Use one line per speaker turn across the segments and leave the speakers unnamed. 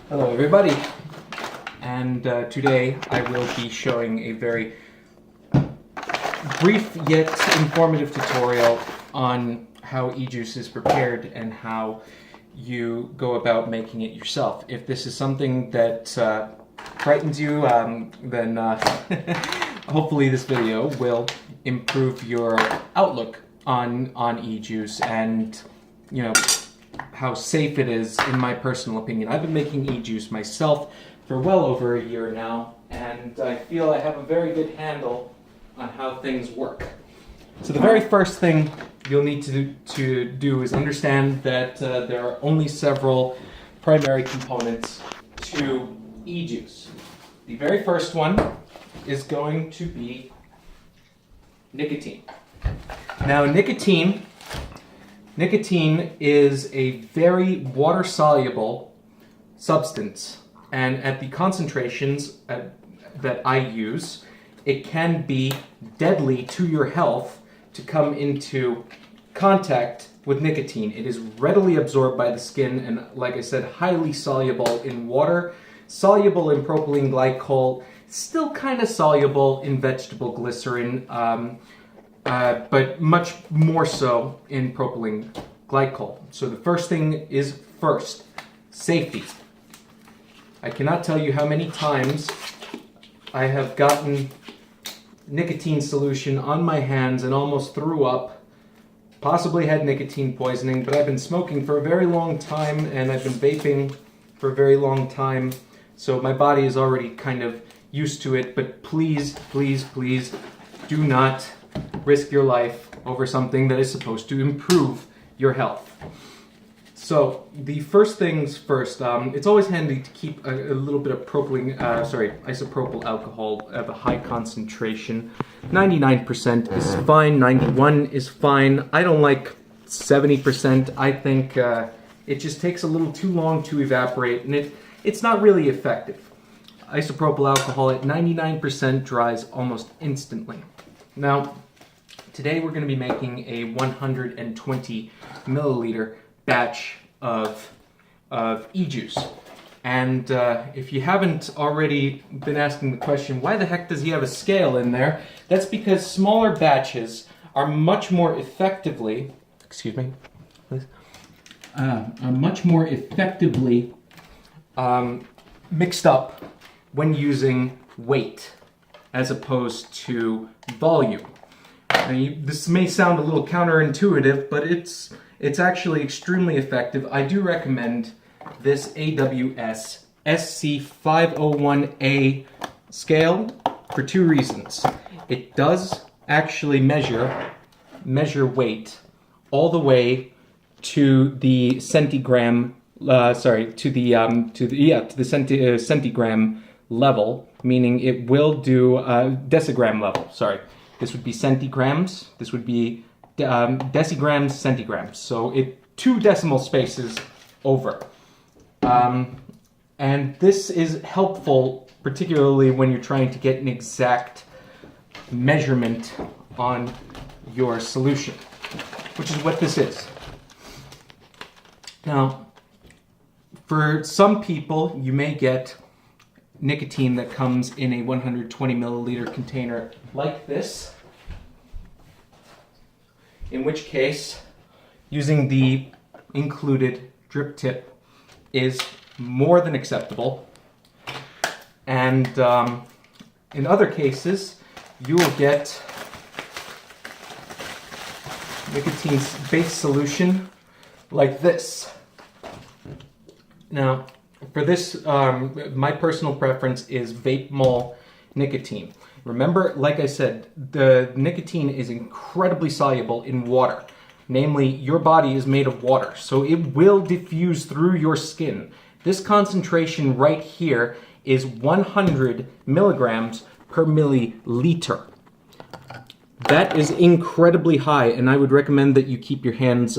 Hello everybody, and today I will be showing a very brief yet informative tutorial on how e-juice is prepared and how you go about making it yourself. If this is something that frightens you, then hopefully this video will improve your outlook on e-juice and, you know, how safe it is, in my personal opinion. I've been making e-juice myself for well over a year now, and I feel I have a very good handle on how things work. So the very first thing you'll need to do is understand that there are only several primary components to e-juice. The very first one is going to be nicotine. Now, nicotine is a very water-soluble substance, and at the concentrations that I use, it can be deadly to your health to come into contact with nicotine. It is readily absorbed by the skin and, like I said, highly soluble in water, soluble in propylene glycol, still kind of soluble in vegetable glycerin, but much more so in propylene glycol. So the first thing is safety. I cannot tell you how many times I have gotten nicotine solution on my hands and almost threw up, possibly had nicotine poisoning, but I've been smoking for a very long time and I've been vaping for a very long time, so my body is already kind of used to it. But please, please, please do not risk your life over something that is supposed to improve your health. So the first things first, it's always handy to keep a little bit of isopropyl alcohol of a high concentration. 99% is fine, 91 is fine. I don't like 70%. I think it just takes a little too long to evaporate, and it's not really effective. Isopropyl alcohol at 99% dries almost instantly. Now, today we're going to be making a 120 milliliter batch of e-juice. And if you haven't already been asking the question, why the heck does he have a scale in there? That's because smaller batches are much more effectively, mixed up when using weight as opposed to volume. Now, this may sound a little counterintuitive, but it's actually extremely effective. I do recommend this AWS SC501A scale for two reasons. It does actually measure weight all the way to the centigram. To the centigram level, meaning it will do decigram level. Sorry, this would be centigrams. This would be decigrams, centigrams. So 2 decimal spaces over. And this is helpful, particularly when you're trying to get an exact measurement on your solution, which is what this is. Now, for some people, you may get nicotine that comes in a 120 milliliter container like this, in which case using the included drip tip is more than acceptable. And in other cases, you will get nicotine-based solution like this. Now, for this, my personal preference is Vapemol nicotine. Remember, like I said, the nicotine is incredibly soluble in water. Namely, your body is made of water, so it will diffuse through your skin. This concentration right here is 100 milligrams per milliliter. That is incredibly high, and I would recommend that you keep your hands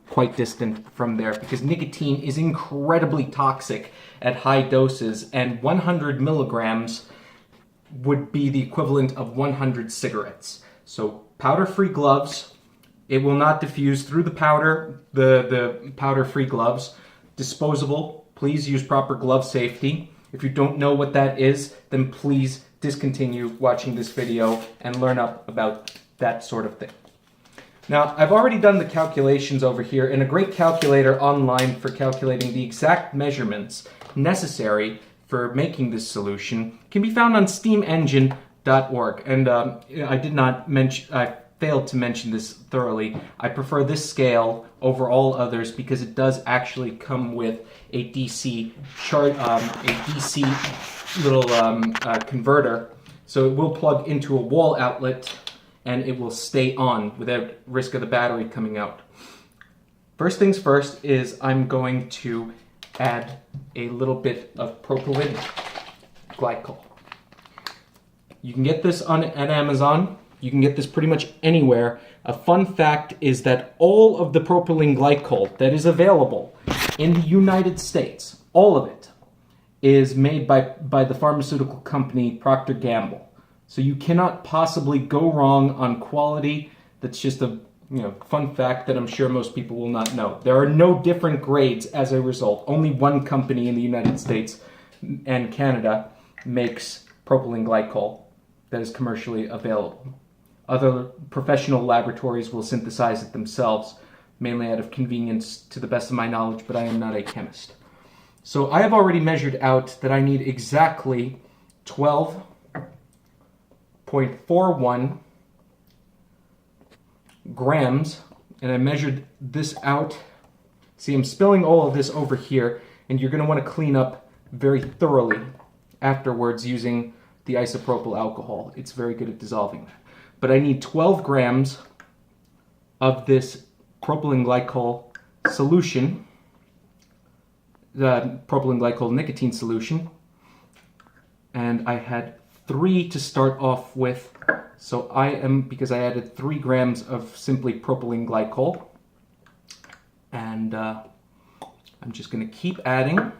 quite distant from there, because nicotine is incredibly toxic at high doses, and 100 milligrams would be the equivalent of 100 cigarettes. So powder-free gloves, it will not diffuse through the powder, the powder-free gloves. Disposable, please use proper glove safety. If you don't know what that is, then please discontinue watching this video and learn up about that sort of thing. Now, I've already done the calculations over here in a great calculator online for calculating the exact measurements necessary for making this solution. Can be found on steamengine.org. And I failed to mention this thoroughly. I prefer this scale over all others because it does actually come with a DC little converter. So it will plug into a wall outlet and it will stay on without risk of the battery coming out. First things first is I'm going to add a little bit of propylene glycol. You can get this at Amazon. You can get this pretty much anywhere. A fun fact is that all of the propylene glycol that is available in the United States, all of it, is made by the pharmaceutical company Procter & Gamble. So you cannot possibly go wrong on quality. That's just a fun fact that I'm sure most people will not know. There are no different grades as a result. Only one company in the United States and Canada makes propylene glycol that is commercially available. Other professional laboratories will synthesize it themselves, mainly out of convenience to the best of my knowledge, but I am not a chemist. So I have already measured out that I need exactly 12.41 grams, and I measured this out. See, I'm spilling all of this over here, and you're going to want to clean up very thoroughly afterwards using the isopropyl alcohol. It's very good at dissolving that. But I need 12 grams of this propylene glycol solution, the propylene glycol nicotine solution, and I had 3 to start off with, so because I added 3 grams of simply propylene glycol, and I'm just going to keep adding.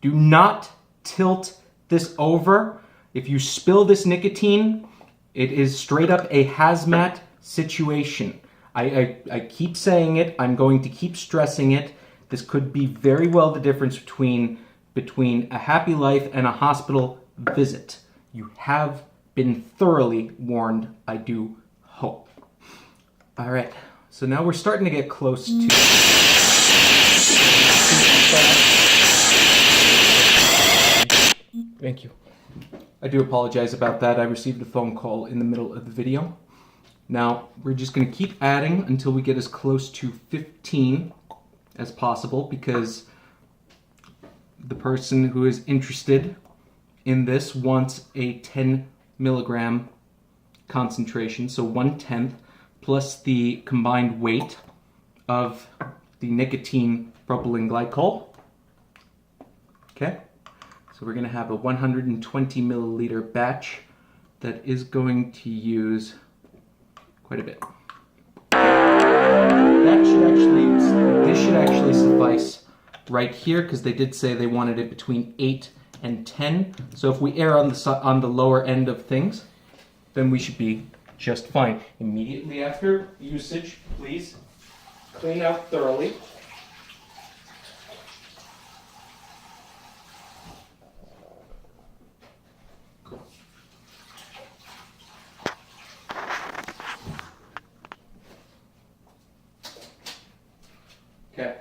Do not tilt this over. If you spill this nicotine, it is straight up a hazmat situation. I keep saying it. I'm going to keep stressing it. This could be very well the difference between a happy life and a hospital visit. You have been thoroughly warned, I do hope. All right, so now we're starting to get close to... Thank you. I do apologize about that. I received a phone call in the middle of the video. Now, we're just going to keep adding until we get as close to 15 as possible, because the person who is interested in this wants a 10 milligram concentration, so 1/10 plus the combined weight of the nicotine propylene glycol. Okay, so we're going to have a 120 milliliter batch that is going to use quite a bit. This should actually suffice right here, because they did say they wanted it between 8 and 10. So if we err on the lower end of things, then we should be just fine. Immediately after usage, please clean out thoroughly. Okay.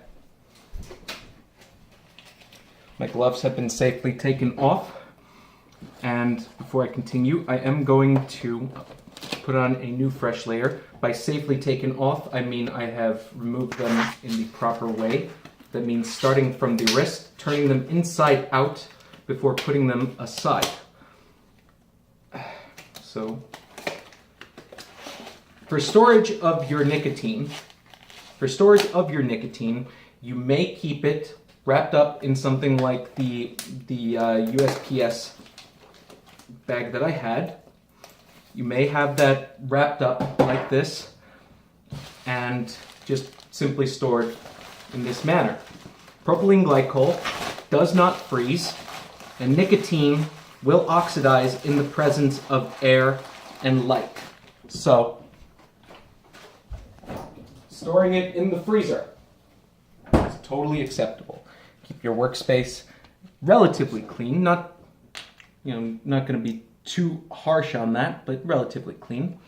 My gloves have been safely taken off, and before I continue, I am going to put on a new fresh layer. By safely taken off, I mean I have removed them in the proper way. That means starting from the wrist, turning them inside out before putting them aside. So, for storage of your nicotine, you may keep it wrapped up in something like the USPS bag that I had. You may have that wrapped up like this and just simply stored in this manner. Propylene glycol does not freeze, and nicotine will oxidize in the presence of air and light. So, storing it in the freezer. totally acceptable. Keep your workspace relatively clean, not going to be too harsh on that, but relatively clean.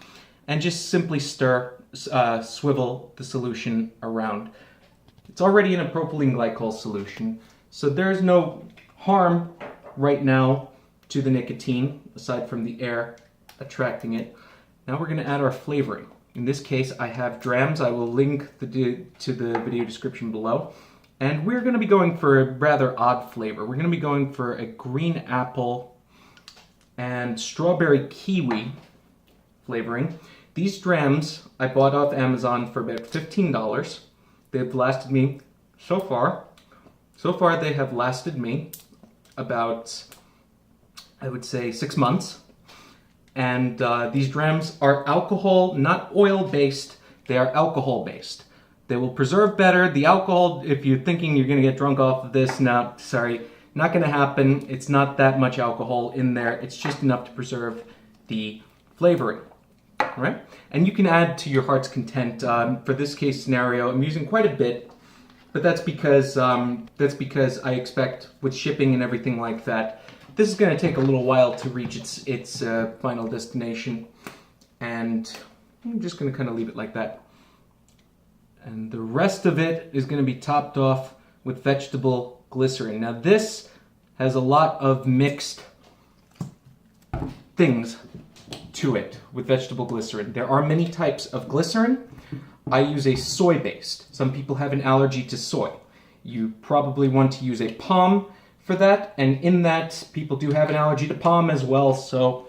And just simply swivel the solution around. It's already in a propylene glycol solution, so there's no harm right now to the nicotine, aside from the air attracting it. Now we're going to add our flavoring. In this case, I have Drams. I will link to the video description below. And we're going to be going for a rather odd flavor. We're going to be going for a green apple and strawberry kiwi flavoring. These Drams I bought off Amazon for about $15. They've lasted me so far they have lasted me about, I would say, 6 months. And these Drams are alcohol, not oil-based. They are alcohol-based. They will preserve better. The alcohol, if you're thinking you're going to get drunk off of this, no, sorry, not going to happen. It's not that much alcohol in there. It's just enough to preserve the flavoring. All right? And you can add to your heart's content. For this case scenario, I'm using quite a bit, but that's because I expect with shipping and everything like that, this is going to take a little while to reach its final destination, and I'm just going to kind of leave it like that. And the rest of it is going to be topped off with vegetable glycerin. Now this has a lot of mixed things to it with vegetable glycerin. There are many types of glycerin. I use a soy-based. Some people have an allergy to soy. You probably want to use a palm for that, and in that, people do have an allergy to palm as well, so,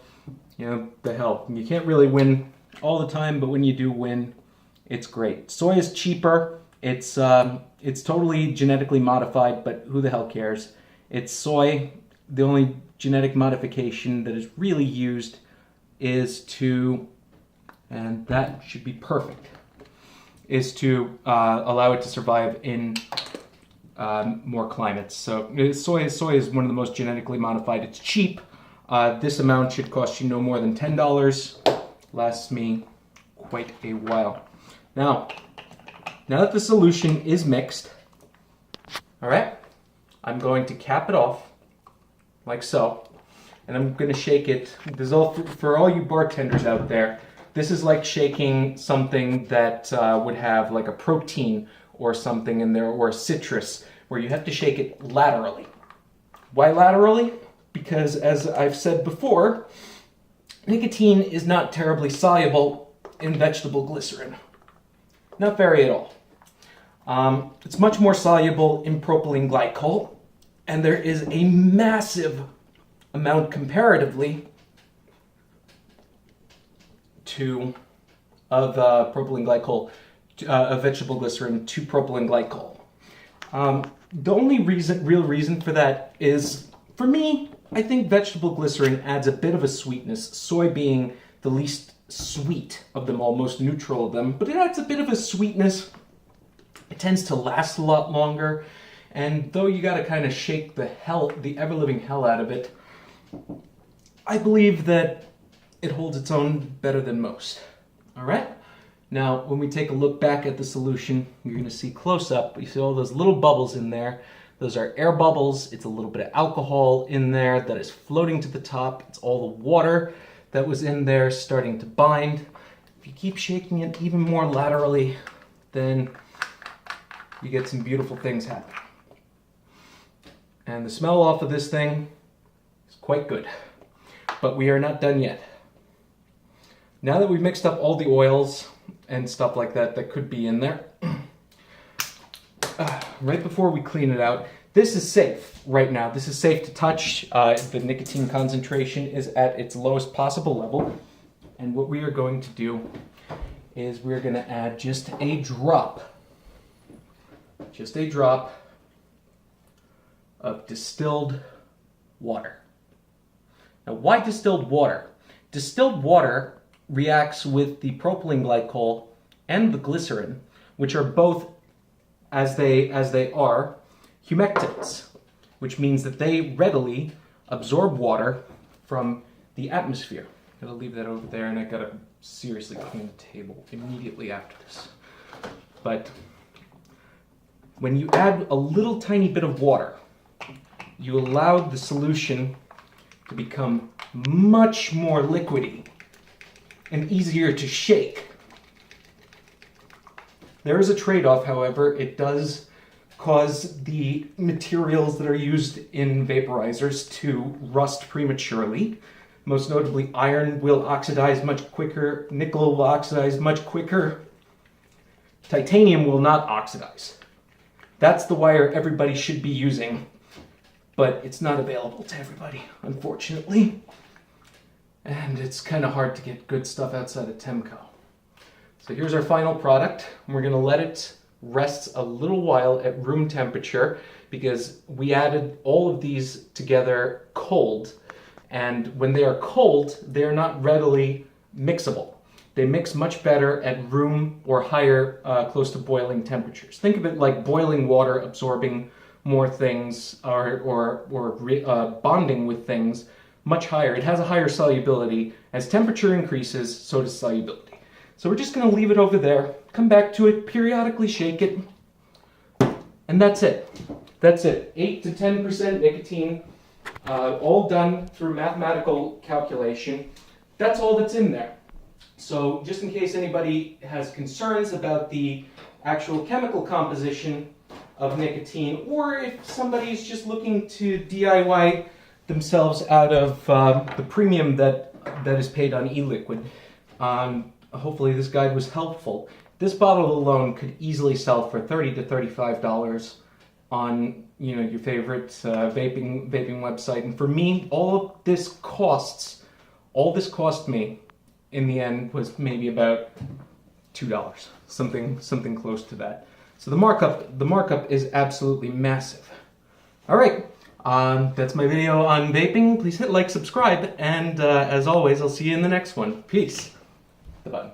the hell. You can't really win all the time, but when you do win, it's great. Soy is cheaper. It's totally genetically modified, but who the hell cares? It's soy. The only genetic modification that is really used is to, and that should be perfect, is to allow it to survive in more climates. So soy is one of the most genetically modified. It's cheap. This amount should cost you no more than $10. Lasts me quite a while. Now that the solution is mixed, all right, I'm going to cap it off like so, and I'm going to shake it. This is all for all you bartenders out there. This is like shaking something that would have like a protein or something in there, or a citrus, where you have to shake it laterally. Why laterally? Because, as I've said before, nicotine is not terribly soluble in vegetable glycerin. Not very at all. It's much more soluble in propylene glycol, and there is a massive amount comparatively of propylene glycol, of vegetable glycerin to propylene glycol. The only real reason for that is, for me, I think vegetable glycerin adds a bit of a sweetness, soy being the least sweet of them all, most neutral of them, but it adds a bit of a sweetness. It tends to last a lot longer, and though you gotta kind of shake the ever-living hell out of it, I believe that it holds its own better than most. All right? Now, when we take a look back at the solution, you're going to see close up, you see all those little bubbles in there. Those are air bubbles. It's a little bit of alcohol in there that is floating to the top. It's all the water that was in there starting to bind. If you keep shaking it even more laterally, then you get some beautiful things happen. And the smell off of this thing is quite good. But we are not done yet. Now that we've mixed up all the oils and stuff like that that could be in there, right before we clean it out, this is safe right now. This is safe to touch. The nicotine concentration is at its lowest possible level. And what we are going to do is we're going to add just a drop of distilled water. Now, why distilled water? Distilled water reacts with the propylene glycol and the glycerin, which are both, as they are, humectants, which means that they readily absorb water from the atmosphere. I'm gonna leave that over there, and I gotta seriously clean the table immediately after this. But when you add a little tiny bit of water, you allow the solution to become much more liquidy and easier to shake. There is a trade-off, however. It does cause the materials that are used in vaporizers to rust prematurely. Most notably, iron will oxidize much quicker, nickel will oxidize much quicker, titanium will not oxidize. That's the wire everybody should be using, but it's not available to everybody, unfortunately. And it's kind of hard to get good stuff outside of Temco. So here's our final product. We're going to let it rest a little while at room temperature because we added all of these together cold. And when they are cold, they're not readily mixable. They mix much better at room or higher, close to boiling temperatures. Think of it like boiling water absorbing more things or bonding with things much higher. It has a higher solubility. As temperature increases, so does solubility. So we're just going to leave it over there, come back to it, periodically shake it, and that's it. That's it. 8 to 10% nicotine, all done through mathematical calculation. That's all that's in there. So just in case anybody has concerns about the actual chemical composition of nicotine, or if somebody's just looking to DIY themselves out of the premium that is paid on e-liquid, hopefully this guide was helpful. This bottle alone could easily sell for $30 to $35 on your favorite vaping website. And for me, all this cost me in the end was maybe about $2, something close to that. So the markup is absolutely massive. All right, that's my video on vaping. Please hit like, subscribe, and as always, I'll see you in the next one. Peace. The button.